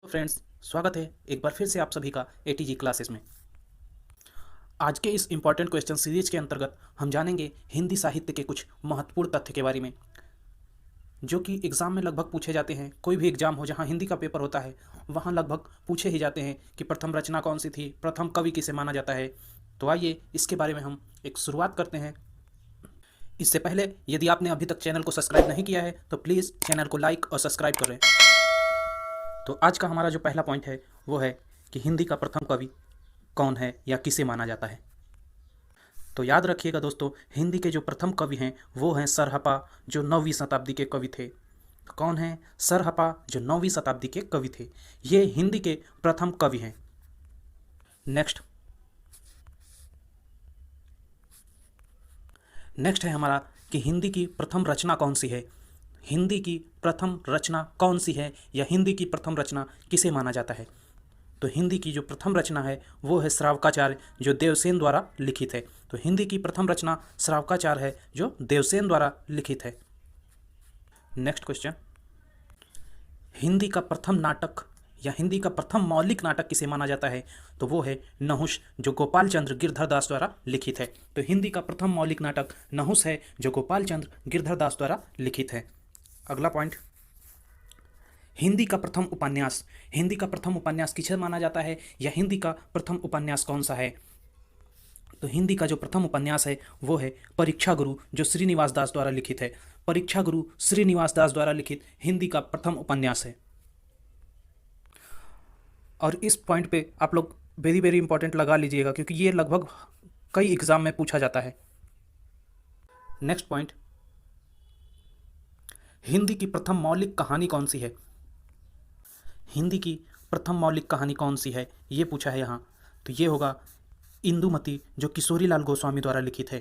Friends, स्वागत है एक बार फिर से आप सभी का एटीजी क्लासेस में। आज के इस इम्पॉर्टेंट क्वेश्चन सीरीज के अंतर्गत हम जानेंगे हिंदी साहित्य के कुछ महत्वपूर्ण तथ्य के बारे में, जो कि एग्ज़ाम में लगभग पूछे जाते हैं। कोई भी एग्ज़ाम हो जहां हिंदी का पेपर होता है वहां लगभग पूछे ही जाते हैं कि प्रथम रचना कौन सी थी, प्रथम कवि किसे माना जाता है। तो आइए इसके बारे में हम एक शुरुआत करते हैं। इससे पहले यदि आपने अभी तक चैनल को सब्सक्राइब नहीं किया है तो प्लीज़ चैनल को लाइक और सब्सक्राइब करें। तो आज का हमारा जो पहला पॉइंट है वो है कि हिंदी का प्रथम कवि कौन है या किसे माना जाता है। तो याद रखिएगा दोस्तों, हिंदी के जो प्रथम कवि हैं वो हैं सरहपा, जो 9वीं शताब्दी के कवि थे। तो कौन है सरहपा, जो 9वीं शताब्दी के कवि थे। ये हिंदी के प्रथम कवि हैं। नेक्स्ट है हमारा कि हिंदी की प्रथम रचना कौन सी है। हिंदी की प्रथम रचना कौन सी है या हिंदी की प्रथम रचना किसे माना जाता है। तो हिंदी की जो प्रथम रचना है वो है श्रावकाचार्य, जो देवसेन द्वारा लिखित है। तो हिंदी की प्रथम रचना श्रावकाचार्य है, जो देवसेन द्वारा लिखित है। नेक्स्ट क्वेश्चन, हिंदी का प्रथम नाटक या हिंदी का प्रथम मौलिक नाटक किसे माना जाता है। तो वो है नहुष, जो गोपाल चंद्र गिरधर दास द्वारा लिखित है। तो हिंदी का प्रथम मौलिक नाटक नहुष है, जो गोपाल चंद्र गिरधर दास द्वारा लिखित है। अगला पॉइंट, हिंदी का प्रथम उपन्यास। हिंदी का प्रथम उपन्यास किसे माना जाता है या हिंदी का प्रथम उपन्यास कौन सा है। तो हिंदी का जो प्रथम उपन्यास है वो है परीक्षा गुरु, जो श्रीनिवास दास द्वारा लिखित है। परीक्षा गुरु श्रीनिवास दास द्वारा लिखित हिंदी का प्रथम उपन्यास है। और इस पॉइंट पे आप लोग वेरी वेरी इंपॉर्टेंट लगा लीजिएगा, क्योंकि ये लगभग कई एग्जाम में पूछा जाता है। नेक्स्ट पॉइंट, हिंदी की प्रथम मौलिक कहानी कौन सी है। हिंदी की प्रथम मौलिक कहानी कौन सी है ये पूछा है यहाँ। तो ये होगा इंदुमती, जो किशोरीलाल गोस्वामी द्वारा लिखित है।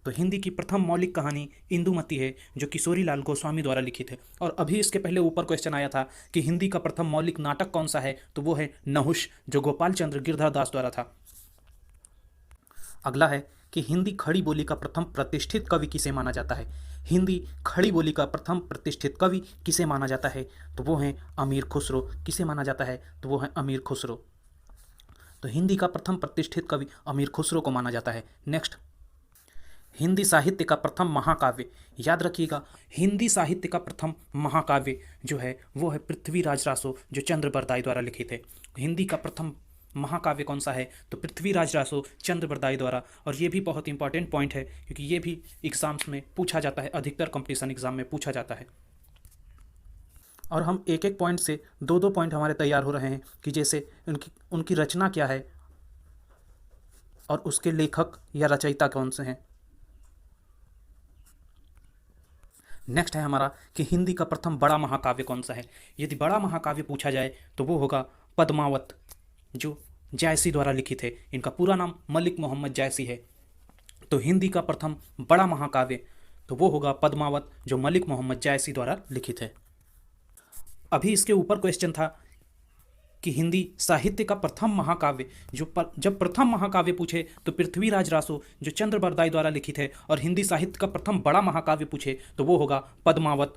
तो हिंदी की प्रथम मौलिक कहानी इंदुमती है, जो किशोरीलाल गोस्वामी द्वारा लिखित है। और अभी इसके पहले ऊपर क्वेश्चन आया था कि हिंदी का प्रथम मौलिक नाटक कौन सा है। तो वो है नहुष, जो गोपाल चंद्र गिरधर दास द्वारा था। अगला है कि हिंदी खड़ी बोली का प्रथम प्रतिष्ठित कवि किसे माना जाता है। हिंदी खड़ी बोली का प्रथम प्रतिष्ठित कवि किसे माना जाता है। तो वो हैं अमीर खुसरो। किसे माना जाता है। तो वो हैं अमीर खुसरो। तो हिंदी का प्रथम प्रतिष्ठित कवि अमीर खुसरो को माना जाता है। नेक्स्ट, हिंदी साहित्य का प्रथम महाकाव्य। याद रखिएगा, हिंदी साहित्य का प्रथम महाकाव्य जो है वो है पृथ्वीराज रासो, जो चंद्र बरदाई द्वारा लिखित है। हिंदी का प्रथम महाकाव्य कौन सा है। तो पृथ्वीराज रासो, चंद्र बरदाई द्वारा। और ये भी बहुत इंपॉर्टेंट पॉइंट है, क्योंकि ये भी एग्जाम्स में पूछा जाता है, अधिकतर कंपटीशन एग्जाम में पूछा जाता है। और हम एक एक पॉइंट से दो दो पॉइंट हमारे तैयार हो रहे हैं कि जैसे उनकी रचना क्या है और उसके लेखक या रचयिता कौन से हैं। नेक्स्ट है हमारा कि हिंदी का प्रथम बड़ा महाकाव्य कौन सा है। यदि बड़ा महाकाव्य पूछा जाए तो वो होगा पद्मावत, जो जायसी द्वारा लिखित है। इनका पूरा नाम मलिक मोहम्मद जायसी है। तो हिंदी का प्रथम बड़ा महाकाव्य तो वो होगा पद्मावत, जो मलिक मोहम्मद जायसी द्वारा लिखित है। अभी इसके ऊपर क्वेश्चन था कि हिंदी साहित्य का प्रथम महाकाव्य, जब प्रथम महाकाव्य पूछे तो पृथ्वीराज रासो, जो चंद्र बरदाई द्वारा लिखित है। और हिंदी साहित्य का प्रथम बड़ा महाकाव्य पूछे तो वो होगा पद्मावत,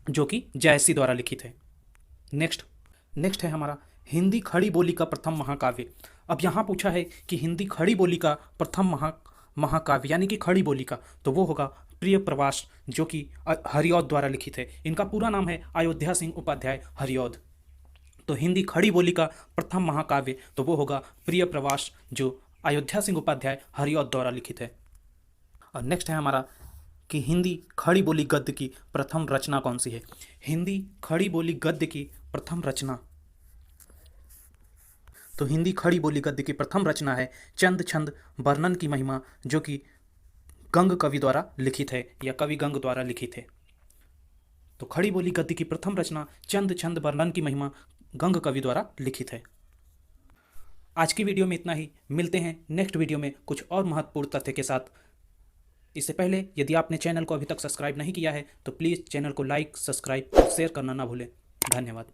जो कि जायसी द्वारा लिखित है। नेक्स्ट है हमारा हिंदी खड़ी बोली का प्रथम महाकाव्य। अब यहाँ पूछा है कि हिंदी खड़ी बोली का प्रथम महाकाव्य यानी कि खड़ी बोली का, तो वो होगा प्रिय प्रवास, जो कि हरिऔध द्वारा लिखित है। इनका पूरा नाम है अयोध्या सिंह उपाध्याय हरिऔध। तो हिंदी खड़ी बोली का प्रथम महाकाव्य तो वो होगा प्रिय प्रवास, जो अयोध्या सिंह उपाध्याय हरिऔध द्वारा लिखित है। और नेक्स्ट है हमारा कि हिंदी खड़ी बोली गद्य की प्रथम रचना कौन सी है। हिंदी खड़ी बोली गद्य की प्रथम रचना, तो हिंदी खड़ी बोली गद्य की प्रथम रचना है चंद छंद वर्णन की महिमा, जो कि गंग कवि द्वारा लिखित है या कवि गंग द्वारा लिखित है। तो खड़ी बोली गद्य की प्रथम रचना चंद छंद वर्णन की महिमा गंग कवि द्वारा लिखित है। आज की वीडियो में इतना ही। मिलते हैं नेक्स्ट वीडियो में कुछ और महत्वपूर्ण तथ्य के साथ। इससे पहले यदि आपने चैनल को अभी तक सब्सक्राइब नहीं किया है तो प्लीज़ चैनल को लाइक, सब्सक्राइब और शेयर करना ना भूलें। धन्यवाद।